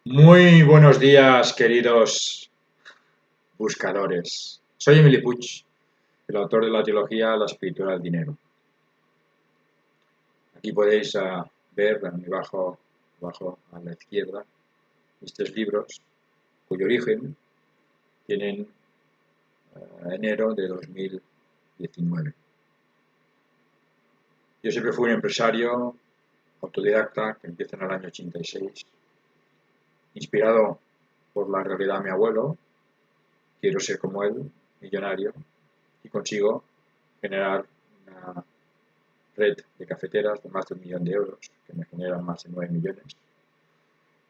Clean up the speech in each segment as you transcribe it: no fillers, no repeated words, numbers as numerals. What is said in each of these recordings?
Muy buenos días, queridos buscadores. Soy Emily Puig, el autor de la trilogía La escritura del dinero. Aquí podéis ver abajo a la izquierda mis tres libros, cuyo origen tienen enero de 2019. Yo siempre fui un empresario autodidacta que empieza en el año 86, inspirado por la realidad de mi abuelo. Quiero ser como él, millonario, y consigo generar una red de cafeteras de más de 1 millón de euros, que me generan más de 9 millones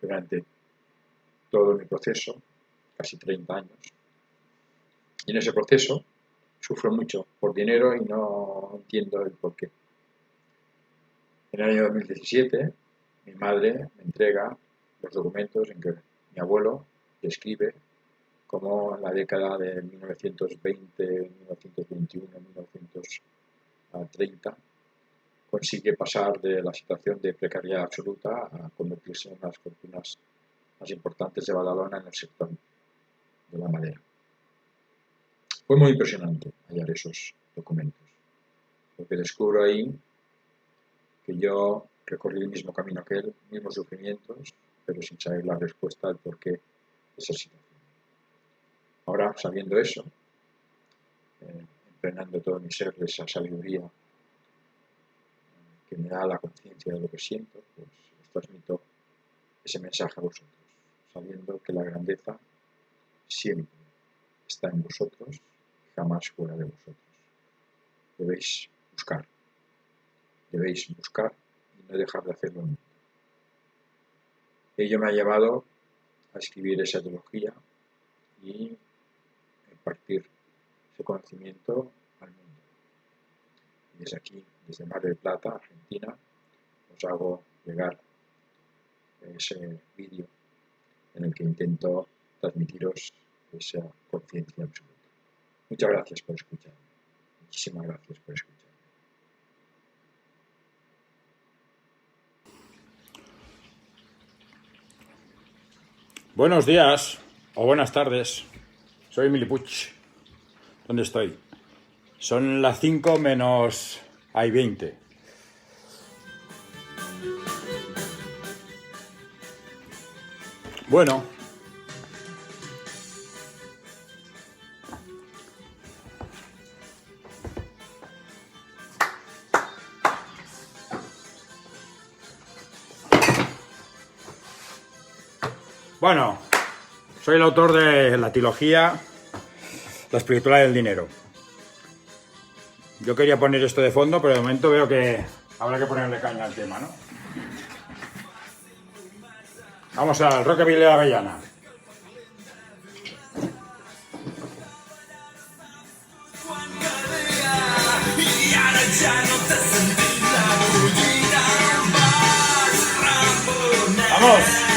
durante todo mi proceso, casi 30 años. Y en ese proceso sufro mucho por dinero y no entiendo el porqué. En el año 2017, mi madre me entrega los documentos en que mi abuelo describe cómo en la década de 1920, 1921, 1930 consigue pasar de la situación de precariedad absoluta a convertirse en las fortunas más importantes de Badalona en el sector de la madera. Fue muy impresionante hallar esos documentos, porque descubro ahí que yo recorrí el mismo camino que él, mismos sufrimientos, pero sin saber la respuesta al porqué de esa situación. Ahora, sabiendo eso, entrenando todo mi ser de esa sabiduría que me da la conciencia de lo que siento, pues os transmito ese mensaje a vosotros, sabiendo que la grandeza siempre está en vosotros, jamás fuera de vosotros. Debéis buscar y no dejar de hacerlo nunca. Ello me ha llevado a escribir esa trilogía y impartir ese conocimiento al mundo. Y desde aquí, desde Mar del Plata, Argentina, os hago llegar ese vídeo en el que intento transmitiros esa conciencia absoluta. Muchas gracias por escucharme. Muchísimas gracias por escucharme. Buenos días o buenas tardes. Soy Emily Puig. ¿Dónde estoy? Son las 5 menos hay 20. Bueno. Bueno, soy el autor de la trilogía La escritura del dinero. Yo quería poner esto de fondo, pero de momento veo que habrá que ponerle caña al tema, ¿no? Vamos al Rockabilly de Avellana. ¡Vamos!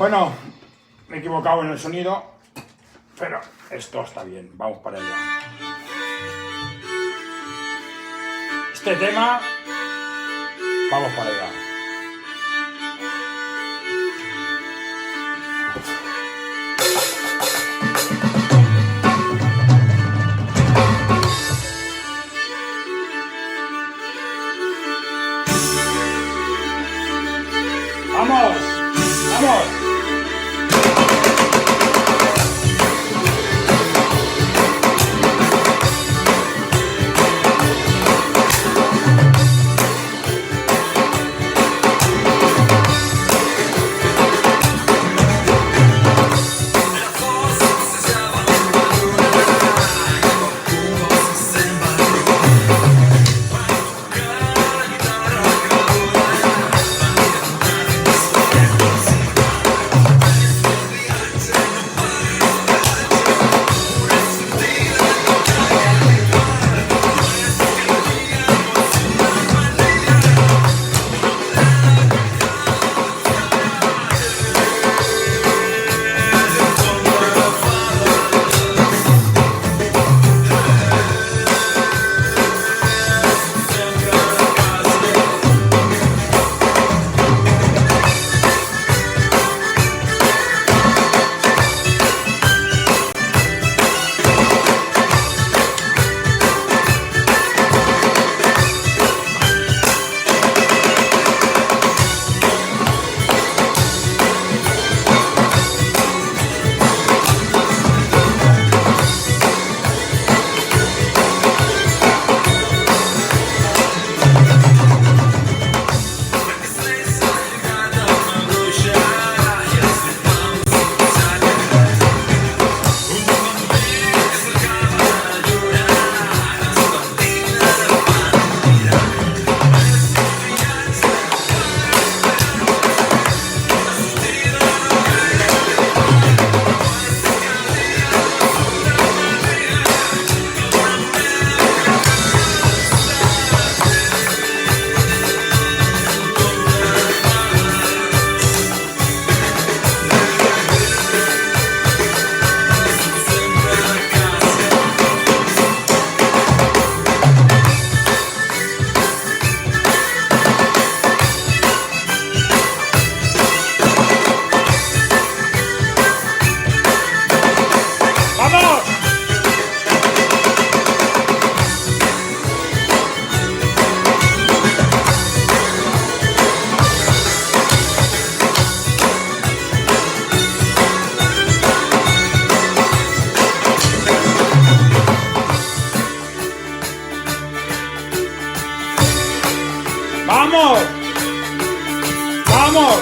Bueno, me he equivocado en el sonido, pero esto está bien, vamos para allá. Este tema, vamos para allá. ¡Vamos! ¡Vamos! ¡Vamos! ¡Vamos! ¡Vamos!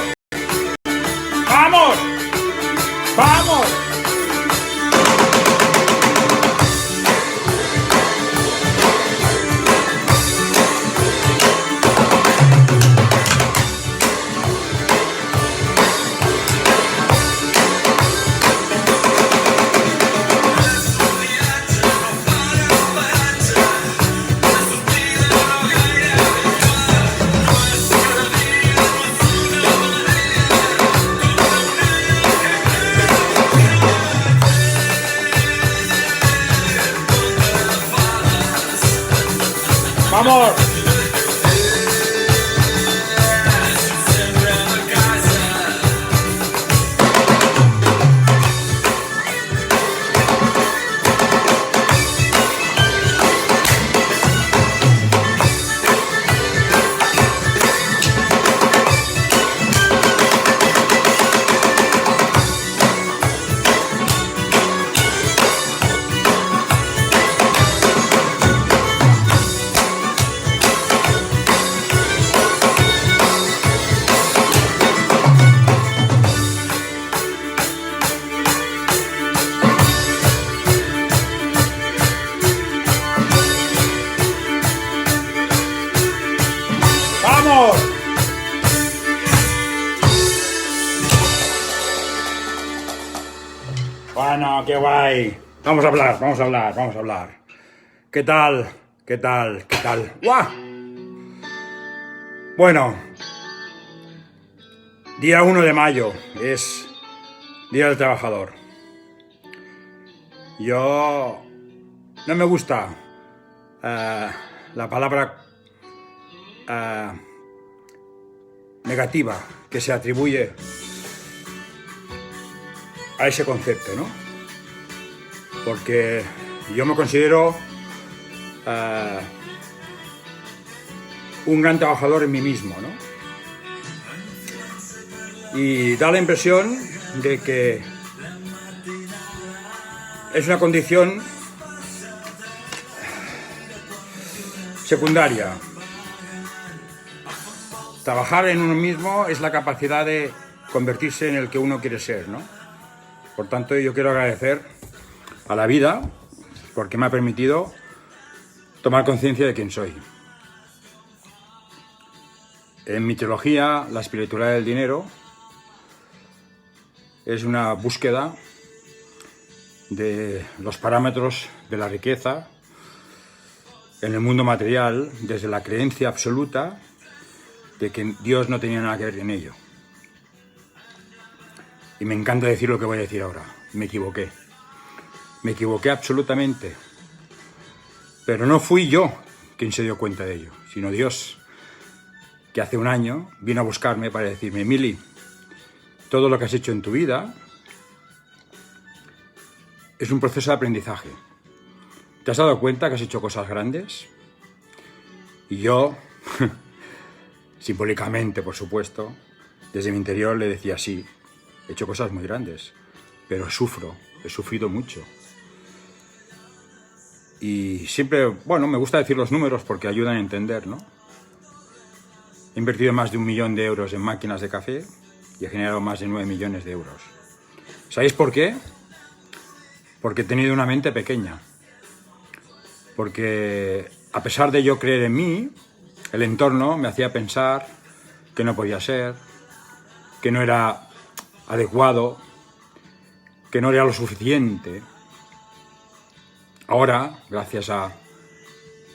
¡Vamos! ¡Vamos! ¡Vamos! Bueno, qué guay. Vamos a hablar, vamos a hablar, vamos a hablar. ¿Qué tal? ¿Qué tal? ¿Qué tal? ¡Guau! Bueno, día 1 de mayo es Día del Trabajador. Yo no me gusta la palabra negativa que se atribuye a ese concepto, ¿no? Porque yo me considero un gran trabajador en mí mismo, ¿no? Y da la impresión de que es una condición secundaria. Trabajar en uno mismo es la capacidad de convertirse en el que uno quiere ser, ¿no? Por tanto, yo quiero agradecer a la vida porque me ha permitido tomar conciencia de quién soy. En mi teología, la espiritualidad del dinero es una búsqueda de los parámetros de la riqueza en el mundo material desde la creencia absoluta de que Dios no tenía nada que ver en ello. Y me encanta decir lo que voy a decir ahora. Me equivoqué. Me equivoqué absolutamente. Pero no fui yo quien se dio cuenta de ello, sino Dios, que hace un año vino a buscarme para decirme: Mili, todo lo que has hecho en tu vida es un proceso de aprendizaje. ¿Te has dado cuenta que has hecho cosas grandes? Y yo, simbólicamente, por supuesto, desde mi interior le decía: sí, he hecho cosas muy grandes, pero he sufrido mucho. Y siempre, bueno, me gusta decir los números porque ayudan a entender, ¿no? He invertido más de 1 millón de euros en máquinas de café y he generado más de 9 millones de euros. ¿Sabéis por qué? Porque he tenido una mente pequeña. Porque a pesar de yo creer en mí, el entorno me hacía pensar que no podía ser, que no era adecuado, que no era lo suficiente. Ahora, gracias a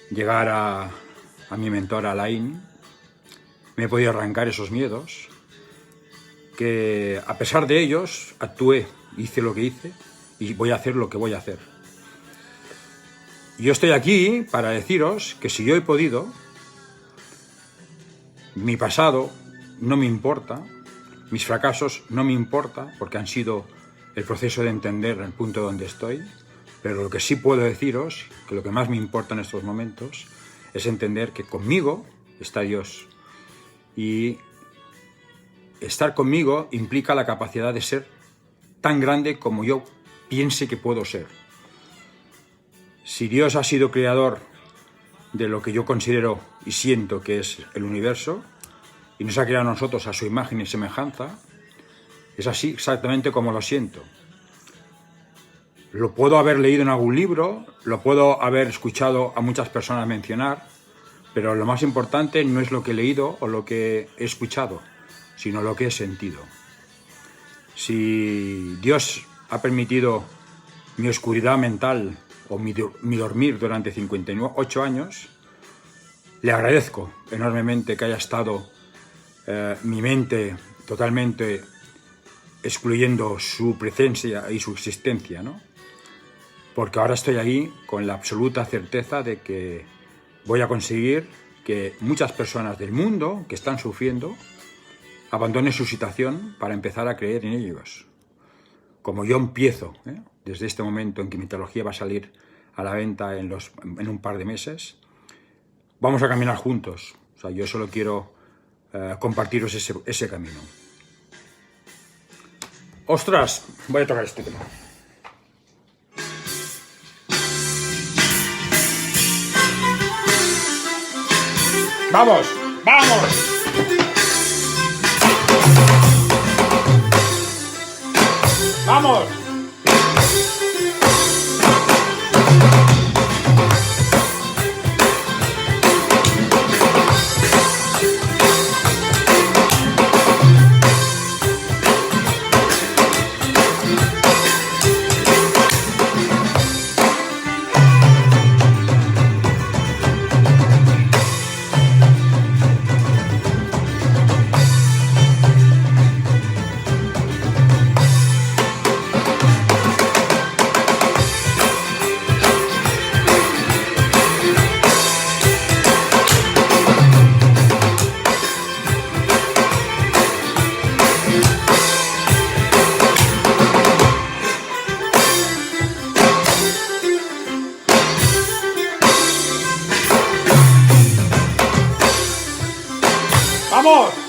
llegar a mi mentora Alain, me he podido arrancar esos miedos, que a pesar de ellos actué, hice lo que hice y voy a hacer lo que voy a hacer. Yo estoy aquí para deciros que si yo he podido, mi pasado no me importa, mis fracasos no me importa, porque han sido el proceso de entender el punto donde estoy, pero lo que sí puedo deciros, que lo que más me importa en estos momentos, es entender que conmigo está Dios. Y estar conmigo implica la capacidad de ser tan grande como yo piense que puedo ser. Si Dios ha sido creador de lo que yo considero y siento que es el universo, y nos ha creado a nosotros a su imagen y semejanza, es así exactamente como lo siento. Lo puedo haber leído en algún libro, lo puedo haber escuchado a muchas personas mencionar, pero lo más importante no es lo que he leído o lo que he escuchado, sino lo que he sentido. Si Dios ha permitido mi oscuridad mental o mi dormir durante 58 años, le agradezco enormemente que haya estado mi mente totalmente excluyendo su presencia y su existencia, ¿no? Porque ahora estoy ahí con la absoluta certeza de que voy a conseguir que muchas personas del mundo que están sufriendo abandonen su situación para empezar a creer en ellos. Como yo empiezo, desde este momento en que mi teología va a salir a la venta en un par de meses, vamos a caminar juntos. O sea, yo solo quiero compartiros ese camino. ¡Ostras! Voy a tocar este tema. ¡Vamos! ¡Vamos! ¡Vamos! ¡Vamos!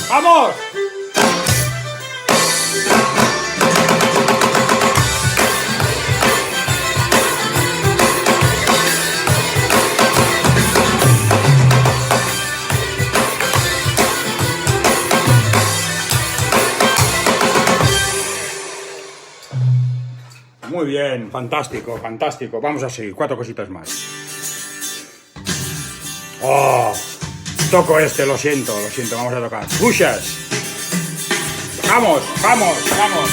¡Vamos! Muy bien, fantástico, fantástico. Vamos a seguir, 4 cositas más. ¡Oh! Toco este, lo siento, vamos a tocar. ¡Pushas! ¡Vamos, vamos, vamos!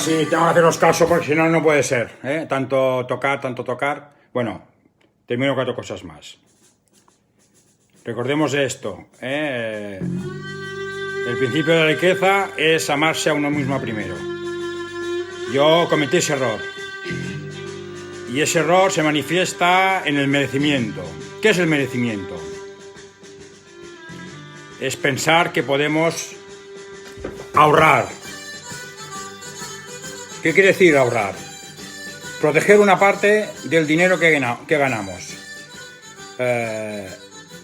sí, tengo que haceros caso porque si no, no puede ser, ¿eh? Tanto tocar. Bueno, termino 4 cosas más. Recordemos esto, ¿eh? El principio de la riqueza es amarse a uno mismo primero. Yo cometí ese error. Y ese error se manifiesta en el merecimiento. ¿Qué es el merecimiento? Es pensar que podemos ahorrar. ¿Qué quiere decir ahorrar? Proteger una parte del dinero que ganamos.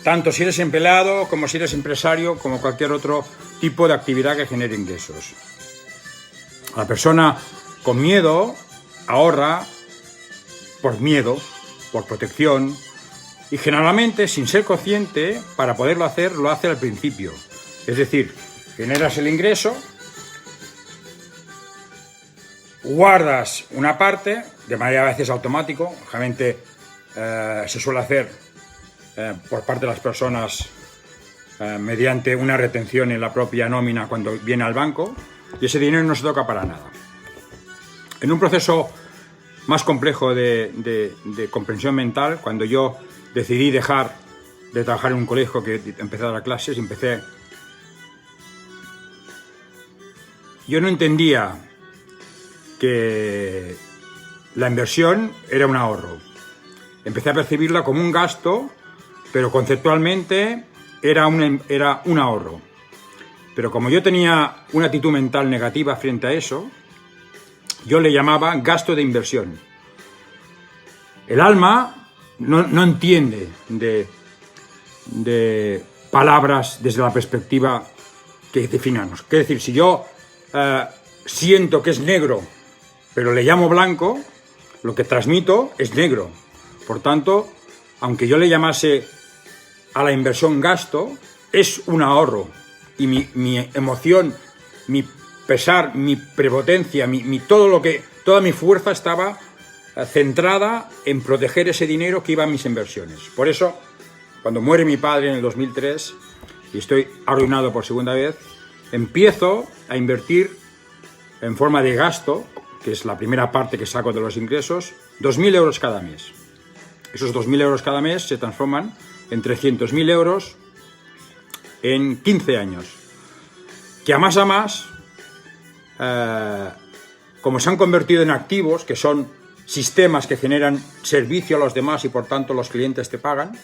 Tanto si eres empleado, como si eres empresario, como cualquier otro tipo de actividad que genere ingresos. La persona con miedo ahorra por miedo, por protección, y generalmente, sin ser consciente, para poderlo hacer, lo hace al principio. Es decir, generas el ingreso, guardas una parte, de manera a veces automático, generalmente se suele hacer por parte de las personas mediante una retención en la propia nómina cuando viene al banco, y ese dinero no se toca para nada. En un proceso más complejo de comprensión mental, cuando yo decidí dejar de trabajar en un colegio, que empecé a dar clases, yo no entendía que la inversión era un ahorro. Empecé a percibirla como un gasto, pero conceptualmente era un ahorro. Pero como yo tenía una actitud mental negativa frente a eso, yo le llamaba gasto de inversión. El alma no entiende de palabras desde la perspectiva que definamos. Es decir, si yo siento que es negro, pero le llamo blanco, lo que transmito es negro. Por tanto, aunque yo le llamase a la inversión gasto, es un ahorro. Y mi emoción, mi pesar, mi prepotencia, toda mi fuerza estaba centrada en proteger ese dinero que iba a mis inversiones. Por eso, cuando muere mi padre en el 2003 y estoy arruinado por segunda vez, empiezo a invertir en forma de gasto, que es la primera parte que saco de los ingresos, 2.000 euros cada mes. Esos 2.000 euros cada mes se transforman en 300.000 euros en 15 años. Que a más, como se han convertido en activos, que son sistemas que generan servicio a los demás y por tanto los clientes te pagan,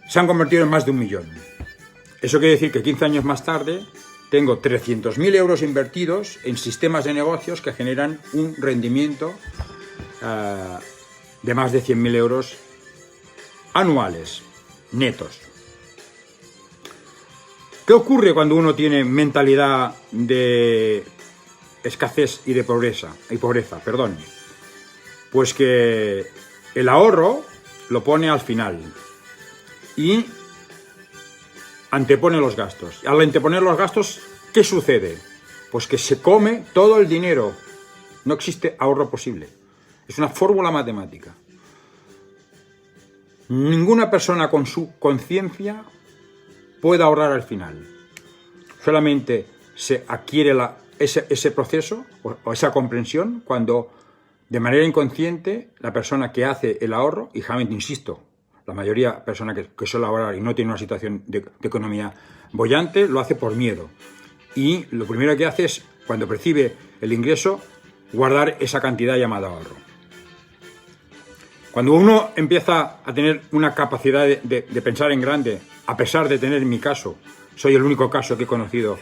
se han convertido en más de 1 millón. Eso quiere decir que 15 años más tarde tengo 300.000 euros invertidos en sistemas de negocios que generan un rendimiento de más de 100.000 euros anuales, netos. ¿Qué ocurre cuando uno tiene mentalidad de escasez y de pobreza? Pues que el ahorro lo pone al final y antepone los gastos. Al anteponer los gastos, ¿qué sucede? Pues que se come todo el dinero. No existe ahorro posible. Es una fórmula matemática. Ninguna persona con su conciencia puede ahorrar al final. Solamente se adquiere ese proceso o esa comprensión cuando, de manera inconsciente, la persona que hace el ahorro, y realmente insisto, la mayoría de personas que suele ahorrar y no tiene una situación de economía boyante, lo hace por miedo. Y lo primero que hace es, cuando percibe el ingreso, guardar esa cantidad llamada ahorro. Cuando uno empieza a tener una capacidad de pensar en grande, a pesar de tener, en mi caso, soy el único caso que he conocido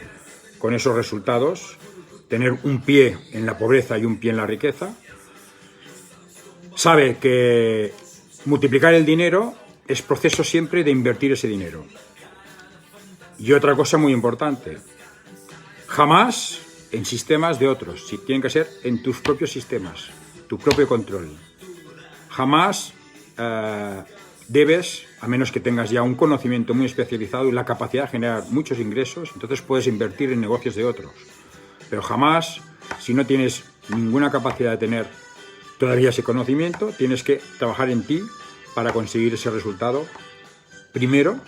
con esos resultados, tener un pie en la pobreza y un pie en la riqueza, sabe que multiplicar el dinero es proceso siempre de invertir ese dinero. Y otra cosa muy importante, jamás en sistemas de otros, si tienen que ser en tus propios sistemas, tu propio control. Jamás debes, a menos que tengas ya un conocimiento muy especializado y la capacidad de generar muchos ingresos, entonces puedes invertir en negocios de otros. Pero jamás, si no tienes ninguna capacidad de tener todavía ese conocimiento, tienes que trabajar en ti para conseguir ese resultado. Primero,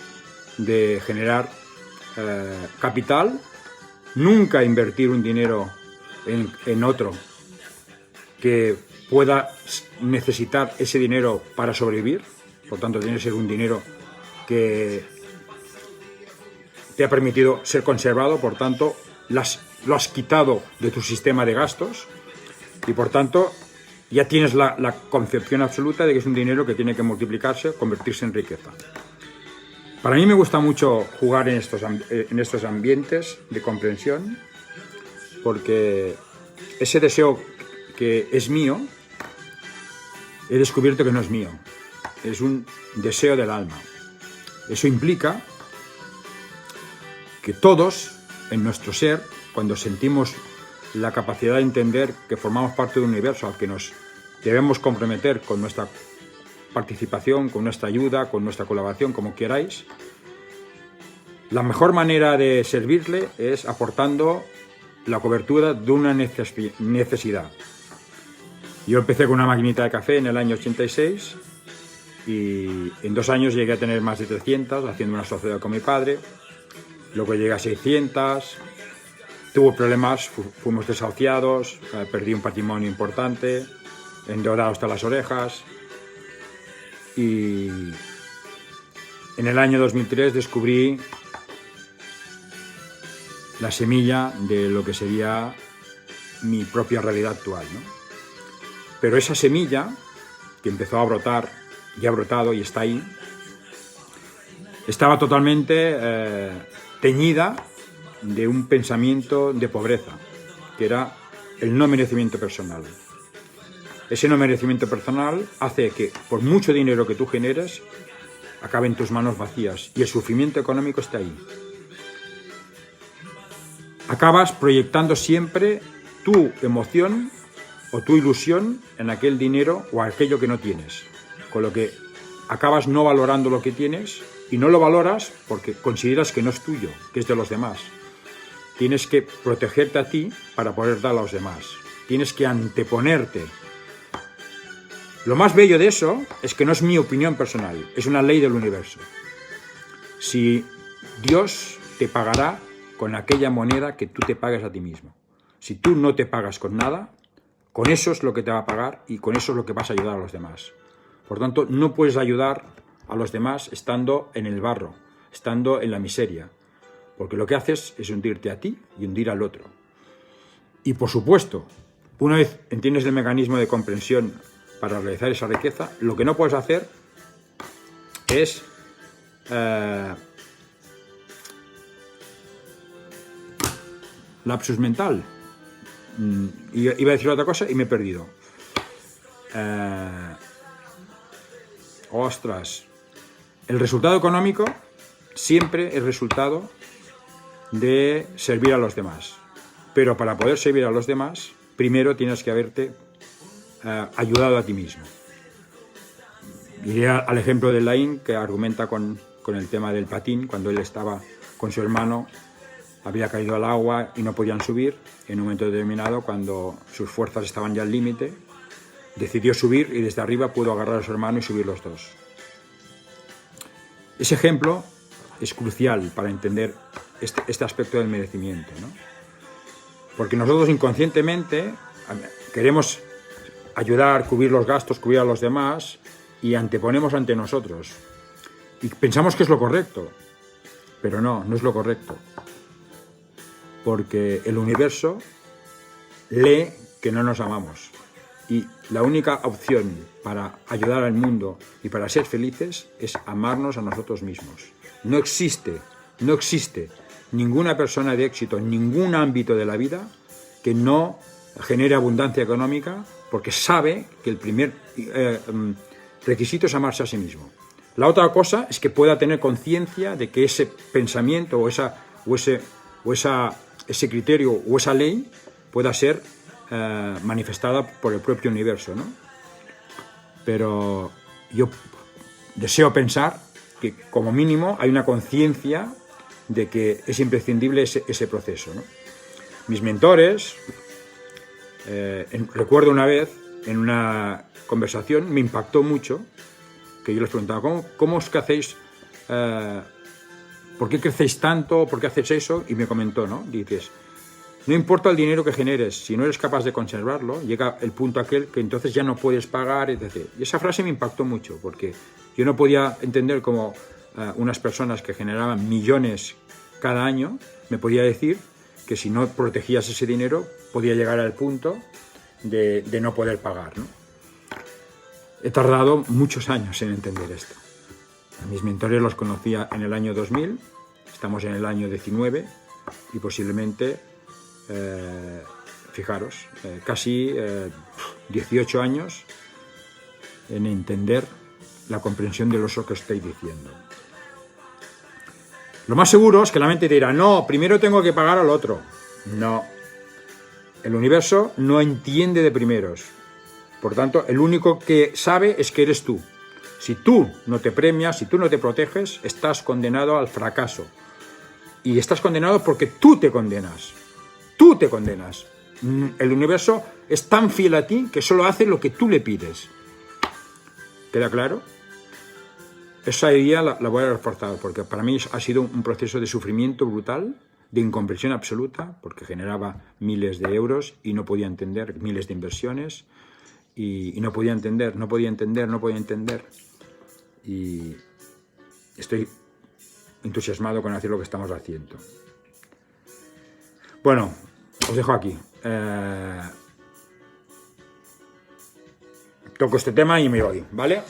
de generar capital, nunca invertir un dinero en otro que pueda necesitar ese dinero para sobrevivir. Por tanto, tiene que ser un dinero que te ha permitido ser conservado, por tanto, lo has quitado de tu sistema de gastos y, por tanto, ya tienes la concepción absoluta de que es un dinero que tiene que multiplicarse, convertirse en riqueza. Para mí me gusta mucho jugar en estos ambientes de comprensión, porque ese deseo que es mío, he descubierto que no es mío, es un deseo del alma. Eso implica que todos, en nuestro ser, cuando sentimos la capacidad de entender que formamos parte de un universo al que nos debemos comprometer con nuestra participación, con nuestra ayuda, con nuestra colaboración, como queráis, la mejor manera de servirle es aportando la cobertura de una necesidad. Yo empecé con una maquinita de café en el año 86 y en 2 años llegué a tener más de 300, haciendo una sociedad con mi padre. Luego llegué a 600, tuve problemas, fuimos desahuciados, perdí un patrimonio importante, endeudado hasta las orejas. Y en el año 2003 descubrí la semilla de lo que sería mi propia realidad actual, ¿no? Pero esa semilla, que empezó a brotar, ya ha brotado y está ahí, estaba totalmente teñida de un pensamiento de pobreza, que era el no merecimiento personal. Ese no merecimiento personal hace que, por mucho dinero que tú generes, acabe en tus manos vacías y el sufrimiento económico está ahí. Acabas proyectando siempre tu emoción o tu ilusión en aquel dinero o aquello que no tienes, con lo que acabas no valorando lo que tienes y no lo valoras porque consideras que no es tuyo, que es de los demás. Tienes que protegerte a ti para poder dar a los demás. Tienes que anteponerte. Lo más bello de eso es que no es mi opinión personal, es una ley del universo. Si Dios te pagará con aquella moneda que tú te pagues a ti mismo. Si tú no te pagas con nada, con eso es lo que te va a pagar y con eso es lo que vas a ayudar a los demás. Por tanto, no puedes ayudar a los demás estando en el barro, estando en la miseria, porque lo que haces es hundirte a ti y hundir al otro. Y por supuesto, una vez entiendes el mecanismo de comprensión para realizar esa riqueza, lo que no puedes hacer es lapsus mental. Iba a decir otra cosa y me he perdido. Ostras. El resultado económico siempre es resultado de servir a los demás. Pero para poder servir a los demás, primero tienes que haberte ayudado a ti mismo. Iré al ejemplo de Laín, que argumenta con el tema del patín, cuando él estaba con su hermano, había caído al agua y no podían subir. En un momento determinado, cuando sus fuerzas estaban ya al límite, decidió subir y desde arriba pudo agarrar a su hermano y subir los dos. Ese ejemplo es crucial para entender este aspecto del merecimiento, ¿no? Porque nosotros inconscientemente queremos ayudar, cubrir los gastos, cubrir a los demás y anteponemos ante nosotros. Y pensamos que es lo correcto, pero no es lo correcto. Porque el universo lee que no nos amamos. Y la única opción para ayudar al mundo y para ser felices es amarnos a nosotros mismos. No existe ninguna persona de éxito en ningún ámbito de la vida que no genere abundancia económica porque sabe que el primer requisito es amarse a sí mismo. La otra cosa es que pueda tener conciencia de que ese pensamiento o ese criterio o esa ley pueda ser manifestada por el propio universo, ¿no? Pero yo deseo pensar que como mínimo hay una conciencia de que es imprescindible ese proceso, ¿no? Mis mentores, recuerdo una vez en una conversación, me impactó mucho, que yo les preguntaba, ¿cómo es que hacéis, por qué crecéis tanto, por qué hacéis eso? Y me comentó, ¿no? Dices, No importa el dinero que generes, si no eres capaz de conservarlo, llega el punto aquel que entonces ya no puedes pagar, etc. Y esa frase me impactó mucho, porque yo no podía entender cómo unas personas que generaban millones cada año me podía decir que si no protegías ese dinero podía llegar al punto de no poder pagar, ¿no? He tardado muchos años en entender esto. A mis mentores los conocía en el año 2000, estamos en el año 19 y posiblemente, fijaros, casi 18 años en entender la comprensión de lo que os estoy diciendo. Lo más seguro es que la mente te dirá, no, primero tengo que pagar al otro. No. El universo no entiende de primeros. Por tanto, el único que sabe es que eres tú. Si tú no te premias, si tú no te proteges, estás condenado al fracaso. Y estás condenado porque tú te condenas. Tú te condenas. El universo es tan fiel a ti que solo hace lo que tú le pides. ¿Queda claro? Esa idea la voy a reforzar, porque para mí ha sido un proceso de sufrimiento brutal, de incomprensión absoluta, porque generaba miles de euros y no podía entender, miles de inversiones, y no podía entender. Y estoy entusiasmado con hacer lo que estamos haciendo. Bueno, os dejo aquí. Toco este tema y me voy, ¿vale?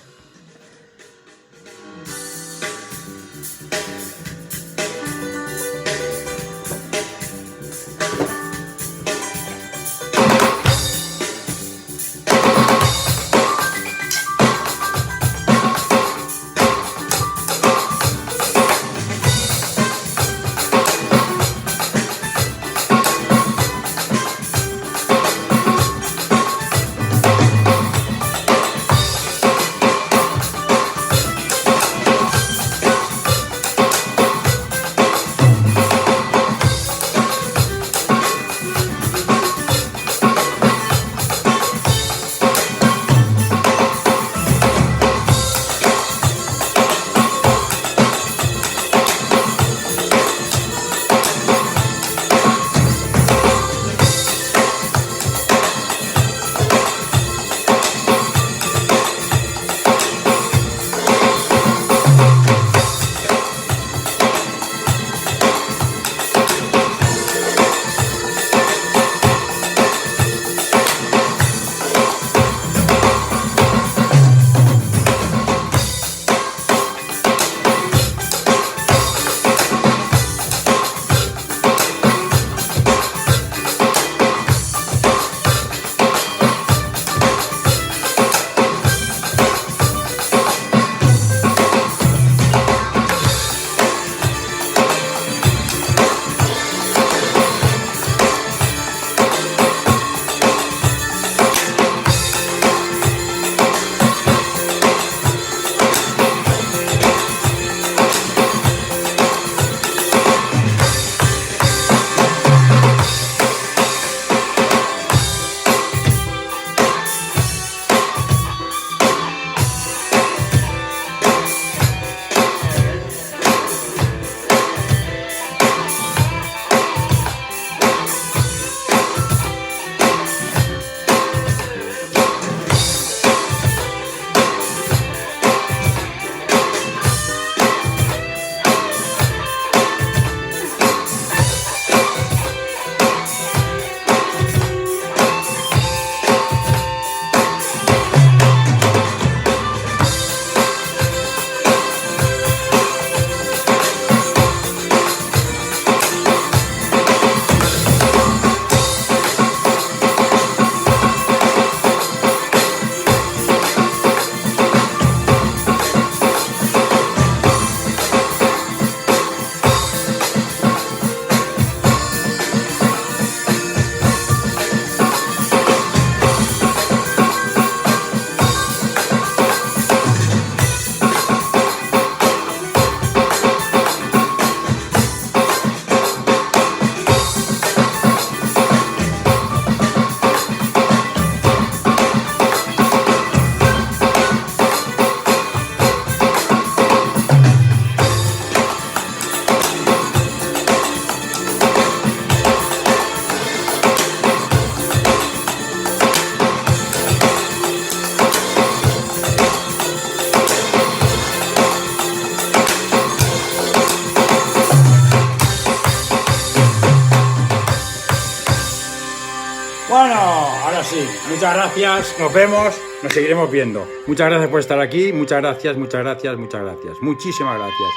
así. Muchas gracias, nos vemos, nos seguiremos viendo. Muchas gracias por estar aquí, muchas gracias, muchas gracias, muchas gracias. Muchísimas gracias.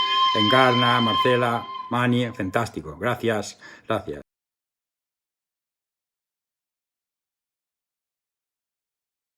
Encarna, Marcela, Mani, fantástico. Gracias, gracias.